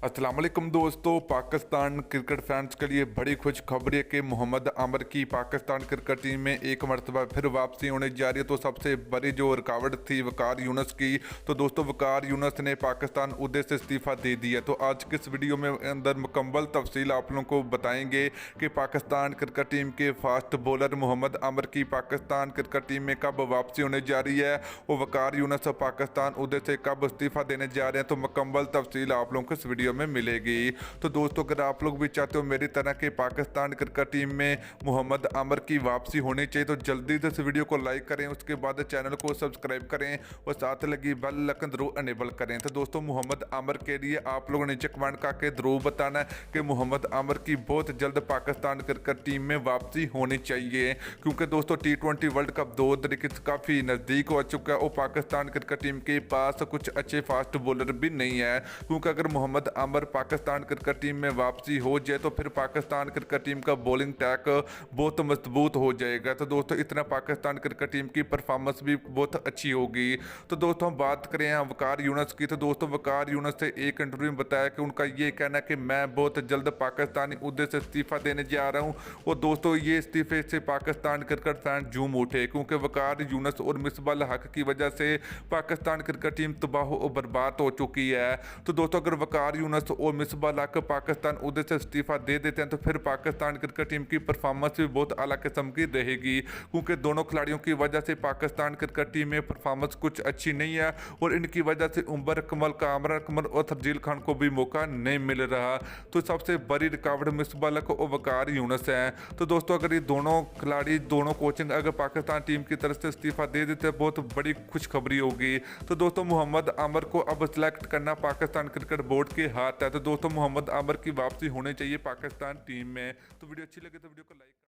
अस्सलाम वालेकुम दोस्तों, पाकिस्तान क्रिकेट फैंस के लिए बड़ी खुश खबर है कि मोहम्मद आमिर की पाकिस्तान क्रिकेट टीम में एक मरतबा फिर वापसी होने जा रही है। तो सबसे बड़ी जो रुकावट थी वकार यूनुस की, तो दोस्तों वकार यूनुस ने पाकिस्तान उहदे से इस्तीफ़ा दे दिया। तो आज के इस वीडियो में अंदर मुकम्मल तफसील आप लोगों को बताएंगे कि पाकिस्तान क्रिकेट टीम के फास्ट बॉलर मोहम्मद आमिर की पाकिस्तान क्रिकेट टीम में कब वापसी होने जा रही है, वो वकार यूनुस पाकिस्तान उहदे से कब इस्तीफ़ा देने जा रहे हैं। तो मुकम्मल तफसील आप लोगों को इस वीडियो में मिलेगी। तो दोस्तों अगर आप लोग भी चाहते हो मेरी तरह के पाकिस्तान क्रिकेट टीम में मोहम्मद आमिर की वापसी होनी चाहिए तो जल्दी से इस वीडियो को लाइक करें, उसके बाद चैनल को सब्सक्राइब करें और साथ लगी बेल आइकन जरूर अनेबल करें। तो दोस्तों मोहम्मद आमिर के लिए आप लोगों ने नीचे कमेंट करके जरूर बताना है कि मोहम्मद आमिर की बहुत जल्द पाकिस्तान क्रिकेट टीम में वापसी होनी चाहिए, क्योंकि दोस्तों T20 वर्ल्ड कप 2 तरीके से काफ़ी नज़दीक हो चुका है और पाकिस्तान क्रिकेट टीम के पास कुछ अच्छे फास्ट बॉलर भी नहीं है। क्योंकि अगर मोहम्मद आमिर पाकिस्तान क्रिकेट टीम में वापसी हो जाए तो फिर पाकिस्तान क्रिकेट टीम का बॉलिंग टैक बहुत मजबूत हो जाएगा। तो दोस्तों इतना पाकिस्तान क्रिकेट टीम की परफॉर्मेंस भी बहुत अच्छी होगी। तो दोस्तों हम बात करें यहाँ वकार यूनुस की, तो दोस्तों वकार यूनुस से एक इंटरव्यू में बताया कि उनका ये कहना है कि मैं बहुत जल्द पाकिस्तानी उहदे से इस्तीफ़ा देने जा रहा हूँ। और दोस्तों ये इस्तीफे से पाकिस्तान क्रिकेट फैन झूम उठे, क्योंकि वकार यूनुस और मिसबाह हक की वजह से पाकिस्तान क्रिकेट टीम तबाह और बर्बाद हो चुकी है। तो दोस्तों अगर वकार यूनुस और मिसबाह हक पाकिस्तान उहदे से इस्तीफ़ा दे देते हैं तो फिर पाकिस्तान क्रिकेट टीम की परफॉर्मेंस भी बहुत अला किस्म की रहेगी, क्योंकि दोनों खिलाड़ियों की वजह से पाकिस्तान क्रिकेट टीम में परफॉर्मेंस कुछ अच्छी नहीं है और इनकी वजह से उमर अकमल, कामरान अकमल और तब्दील खान को भी मौका नहीं मिल रहा। तो सबसे बड़ी रुकावट मिसबाह हक और वकार यूनुस है। तो दोस्तों अगर ये दोनों खिलाड़ी, दोनों कोचिंग अगर पाकिस्तान टीम की तरफ से इस्तीफ़ा दे देते हैं बहुत बड़ी खुशखबरी होगी। तो दोस्तों मोहम्मद आमिर को अब सेलेक्ट करना पाकिस्तान क्रिकेट बोर्ड के हाथ है। तो दोस्तों मोहम्मद आमिर की वापसी होनी चाहिए पाकिस्तान टीम में। तो वीडियो अच्छी लगे तो वीडियो को लाइक